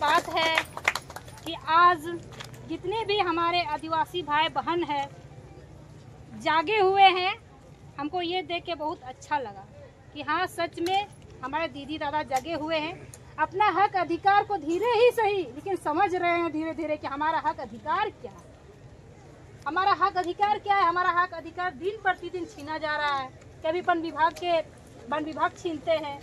बात है कि आज जितने भी हमारे आदिवासी भाई बहन हैं जागे हुए हैं। हमको ये देख के बहुत अच्छा लगा कि हाँ, सच में हमारे दीदी दादा जगे हुए हैं। अपना हक अधिकार को धीरे ही सही लेकिन समझ रहे हैं धीरे धीरे कि हमारा हक अधिकार क्या है। हमारा हक अधिकार क्या है? हमारा हक अधिकार दिन प्रतिदिन छीना जा रहा है। कभी वन विभाग छीनते हैं।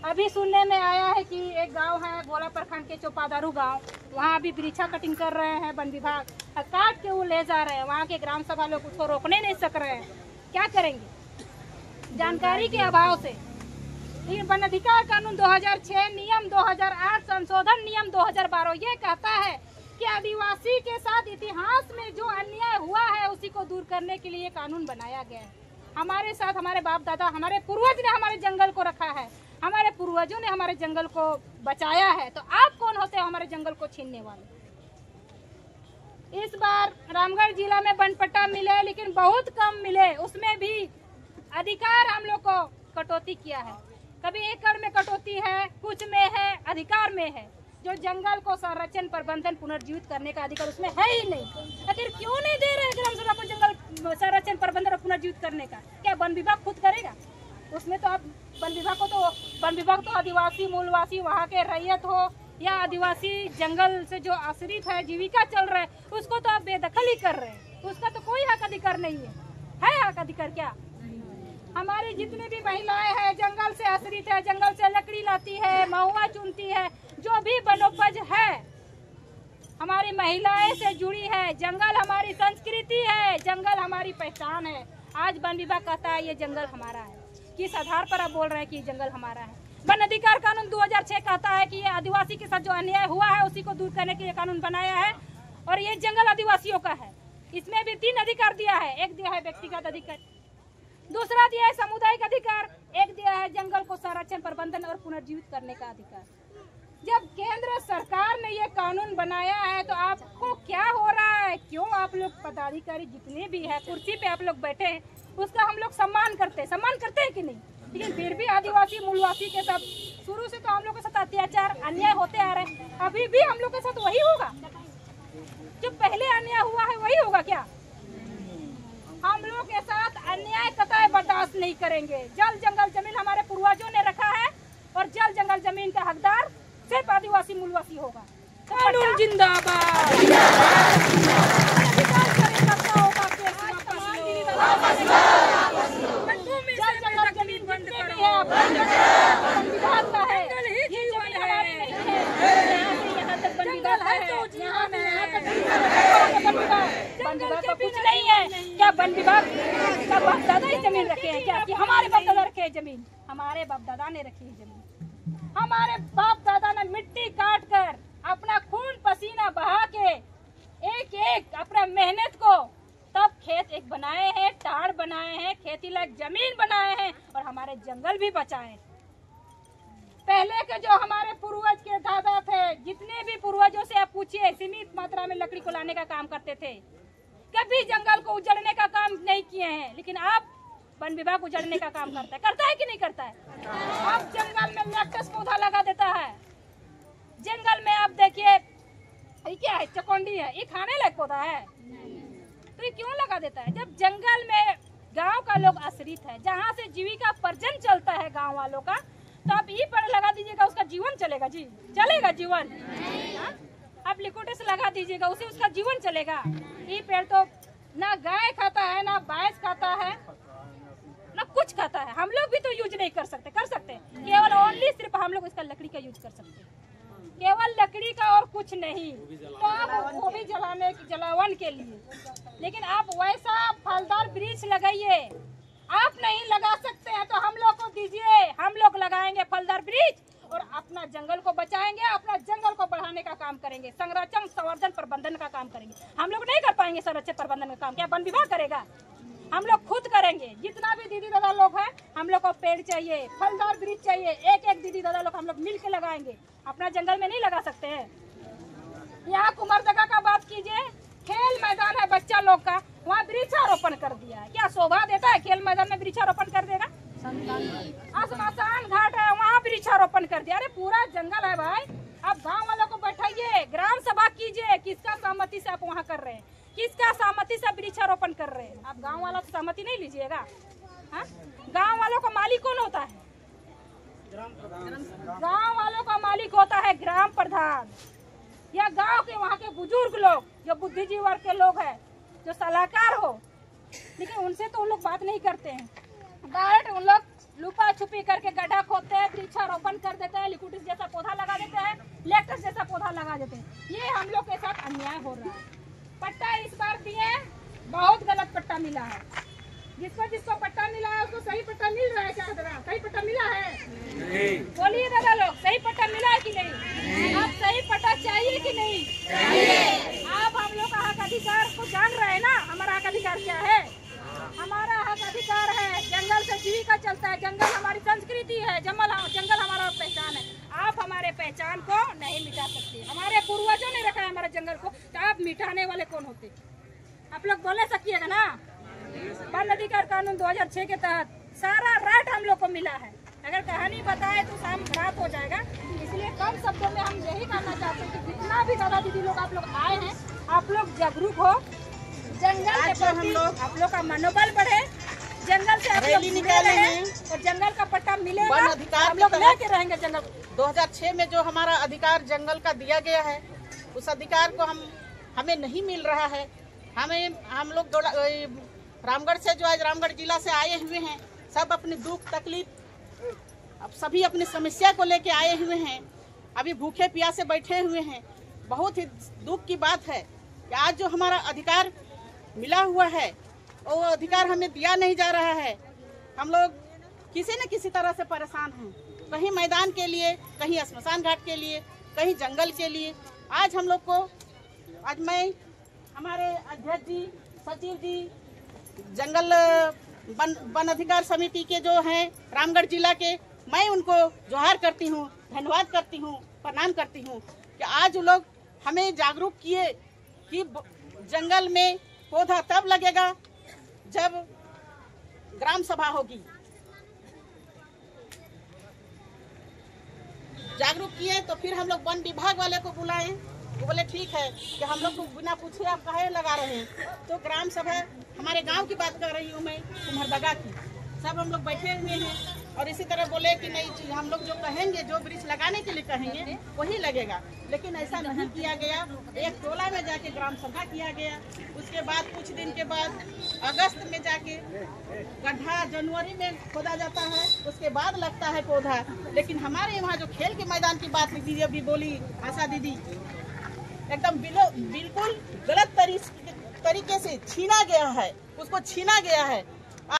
अभी सुनने में आया है कि एक गांव है गोला प्रखंड के चौपादारू गांव, वहां अभी वृक्षा कटिंग कर रहे हैं वन विभाग, काट के वो ले जा रहे हैं। वहां के ग्राम सभा लोग उसको रोकने नहीं सक रहे हैं। क्या करेंगे? जानकारी के अभाव से। लेकिन वन अधिकार कानून 2006, नियम 2008, संशोधन नियम 2012 ये कहता है कि आदिवासी के साथ इतिहास में जो अन्याय हुआ है उसी को दूर करने के लिए कानून बनाया गया है। हमारे साथ हमारे बाप दादा, हमारे पूर्वज ने हमारे जंगल को रखा है, हमारे पूर्वजों ने हमारे जंगल को बचाया है। तो आप कौन होते हैं हमारे जंगल को छीनने वाले? इस बार रामगढ़ जिला में वन पट्टा मिले लेकिन बहुत कम मिले। उसमें भी अधिकार हम लोग को कटौती किया है। कभी एकड़ में कटौती है, कुछ में है, अधिकार में है। जो जंगल को संरक्षण, प्रबंधन, पुनर्जीवित करने का अधिकार उसमें है ही नहीं। आखिर क्यों नहीं दे रहे ग्राम सभा को जंगल संरक्षण, प्रबंधन और पुनर्जीवित करने का? क्या वन विभाग खुद करेगा? उसमें तो आप वन विभाग तो आदिवासी मूलवासी वहाँ के रैयत हो या आदिवासी जंगल से जो आश्रित है, जीविका चल रहा है, उसको तो आप बेदखल ही कर रहे हैं। उसका तो कोई हक अधिकार नहीं है हक अधिकार क्या? हमारी जितनी भी महिलाएं हैं जंगल से आश्रित है, जंगल से लकड़ी लाती है, महुआ चुनती है, जो भी वनोपज है हमारी महिलाएं से जुड़ी है। जंगल हमारी संस्कृति है, जंगल हमारी पहचान है। आज वन विभाग कहता है ये जंगल हमारा है। किस आधार पर आप बोल रहे हैं कि ये जंगल हमारा है? वन अधिकार कानून 2006 कहता है कि ये आदिवासी के साथ जो अन्याय हुआ है उसी को दूर करने के लिए कानून बनाया है और ये जंगल आदिवासियों का है। इसमें भी 3 अधिकार दिया है। एक दिया है व्यक्तिगत अधिकार, दूसरा दिया है सामुदायिक अधिकार, एक दिया है जंगल को संरक्षण, प्रबंधन और पुनर्जीवित करने का अधिकार। जब केंद्र सरकार ने ये कानून बनाया है तो आपको क्या हो रहा है? क्यों आप लोग पदाधिकारी जितने भी है कुर्सी पे आप लोग बैठे हैं उसका हम लोग सम्मान करते हैं कि नहीं? लेकिन फिर भी आदिवासी मूलवासी के साथ शुरू से तो हम लोग के साथ अत्याचार, अन्याय होते आ रहे हैं। अभी भी हम लोग के साथ वही होगा। जो पहले अन्याय हुआ है वही होगा क्या? हम लोग के साथ अन्याय कतई बर्दाश्त नहीं करेंगे। जल जंगल जमीन हमारे पूर्वजों ने रखा है और जल जंगल जमीन का हकदार सिर्फ आदिवासी मूलवासी होगा। कानून जिंदाबाद। जल जंगल जमीन बंद करो, विभाग का है, ये जमीन हमारी नहीं है। यहाँ तक वन विभाग है, यहाँ वन विभाग का कुछ नहीं है। क्या वन विभाग का बाप दादा ही जमीन रखे हैं क्या? कि हमारे बाप दादा रखे हैं जमीन? हमारे बाप दादा ने रखी है जमीन। हमारे बाप दादा ने मिट्टी काट कर अपना खून पसीना बहा के एक अपना मेहनत को तब खेत एक बनाए हैं, टाड़ बनाए हैं, खेती लायक जमीन बनाए हैं और हमारे जंगल भी बचाए। पहले के जो हमारे पूर्वज के दादा थे, जितने भी पूर्वजों से आप पूछिए, सीमित मात्रा में लकड़ी को लाने का काम करते थे। कभी जंगल को उजड़ने का काम नहीं किए हैं। लेकिन आप वन विभाग उजड़ने का काम करता है कि नहीं करता है? अब जंगल में लैक्टस पौधा लगा देता है। जंगल में आप देखिए ये क्या है? चकोंडी है, ये खाने लायक पौधा है तो ये क्यों लगा देता है? जब जंगल में गांव का लोग आश्रित है, जहां से जीविका पर्जन चलता है गांव वालों का, तो आप ये पेड़ लगा दीजिएगा, उसका जीवन चलेगा? जी चलेगा जीवन? आप लिकोटेस लगा दीजिएगा, उसे उसका जीवन चलेगा? ये पेड़ तो ना गाय खाता है, ना भैंस खाता है, ना कुछ खाता है। हम लोग भी तो यूज नहीं कर सकते केवल ओनली सिर्फ हम लोग इसका लकड़ी का यूज कर सकते हैं, केवल लकड़ी का और कुछ नहीं। तो आप वो भी जलावन के लिए। लेकिन आप वैसा फलदार वृक्ष लगाइए। आप नहीं लगा सकते हैं तो हम लोग को दीजिए, हम लोग लगाएंगे फलदार वृक्ष और अपना जंगल को बचाएंगे, अपना जंगल को बढ़ाने का काम करेंगे, संरक्षण, संवर्धन, प्रबंधन का काम करेंगे। हम लोग नहीं कर पाएंगे संरक्षण प्रबंधन का काम, क्या वन विभाग करेगा? हम लोग खुद करेंगे। जितना भी दीदी दादा लोग हैं, हम लोग को पेड़ चाहिए, फलदार वृक्ष चाहिए। एक दीदी दादा लोग हम लोग मिल के लगाएंगे। अपना जंगल में नहीं लगा सकते हैं। यहाँ कुमारदगा का बात कीजिए, खेल मैदान है बच्चा लोग का, वहाँ वृक्षारोपण कर दिया है। क्या शोभा देता है? खेल मैदान में वृक्षारोपण कर देगा? स्मशान घाट है, वहाँ वृक्षारोपण कर दिया। अरे पूरा जंगल है भाई। अब गाँव सहमति से आप वहाँ कर रहे हैं? किसका सहमति से वृक्षारोपण कर रहे हैं? आप गांव वालों से सहमति नहीं लीजिएगा? हाँ, गांव वालों का मालिक कौन होता है? गांव वालों का मालिक होता है ग्राम प्रधान या गांव के वहाँ के बुजुर्ग लोग, जो बुद्धिजीवी वर्ग के लोग हैं, जो सलाहकार हो। लेकिन उनसे तो उन लोग बात नहीं करते हैं। डायरेक्ट उन लोग लुपा छुपी करके गड्ढा खोदते हैं, वृक्षारोपण कर देते हैं, लिकुटिस जैसा पौधा लगा देते हैं, लेक्टस जैसा पौधा लगा देते हैं। ये हम लोग के साथ अन्याय हो रहा है। पट्टा इस बार दिए, बहुत गलत पट्टा मिला है। जिसको पट्टा मिला है उसको सही पट्टा मिल रहा है क्या? सही पट्टा मिला है? बोलिए दादा लोग, सही पट्टा मिला है कि नहीं? अब सही पट्टा चाहिए कि नहीं चाहिए? आप हम लोग का हक अधिकार को जान रहे हैं ना? हमारा हक अधिकार क्या है? हमारा हक अधिकार है, जंगल से जीविका चलता है, जंगल हमारी संस्कृति है, जंगल हमारा पहचान है। आप हमारे पहचान को नहीं मिटा सकते। हमारे पूर्वजों ने रखा है हमारे जंगल को, तो आप मिटाने वाले कौन होते? आप लोग बोले सकिएगा ना? वन अधिकार कानून 2006 के तहत सारा राइट हम लोग को मिला है। अगर कहानी बताए तो शाम रात हो जाएगा, इसलिए कम शब्दों में हम यही कहना चाहते हैं कि जितना भी दादा दीदी लोग आप लोग आए हैं, आप लोग जागरूक हो, जंगल के प्रति आप लोग का मनोबल बढ़े, जंगल से आप लोग निकाले और जंगल का पट्टा मिलेगा, हम लोग लेके रहेंगे जंगल। 2006 में जो हमारा अधिकार जंगल का दिया गया है, उस अधिकार को हमें नहीं मिल रहा है। हम लोग रामगढ़ से जो आज रामगढ़ जिला से आए हुए हैं, सब अपनी दुख तकलीफ, अब सभी अपनी समस्या को लेके आए हुए हैं। अभी भूखे प्यासे बैठे हुए हैं। बहुत ही दुख की बात है कि आज जो हमारा अधिकार मिला हुआ है वो अधिकार हमें दिया नहीं जा रहा है। हम लोग किसी न किसी तरह से परेशान हैं, कहीं मैदान के लिए, कहीं श्मशान घाट के लिए, कहीं जंगल के लिए। आज हम लोग को, आज मैं हमारे अध्यक्ष जी, सचिव जी, जंगल वन अधिकार समिति के जो हैं रामगढ़ जिला के, मैं उनको जोहार करती हूँ, धन्यवाद करती हूँ, प्रणाम करती हूँ कि आज लोग हमें जागरूक किए कि जंगल में पौधा तब लगेगा जब ग्राम सभा होगी। जागरूक किए तो फिर हम लोग वन विभाग वाले को बुलाए, वो बोले ठीक है कि हम लोग को बिना पूछे आप काहे लगा रहे हैं। तो ग्राम सभा, हमारे गांव की बात कर रही हूँ मैं, कुम्हरदगा की, सब हम लोग बैठे हुए हैं और इसी तरह बोले कि नहीं, हम लोग जो कहेंगे, जो वृक्ष लगाने के लिए कहेंगे वही लगेगा। लेकिन ऐसा नहीं किया गया। एक टोला में जाके ग्राम सभा किया गया, उसके बाद कुछ दिन के बाद अगस्त में जाके गड्ढा जनवरी में खोदा जाता है, उसके बाद लगता है पौधा। लेकिन हमारे वहाँ जो खेल के मैदान की बात दीदी अभी बोली, आशा दीदी, एकदम बिल्कुल गलत तरीके से छीना गया है, उसको छीना गया है।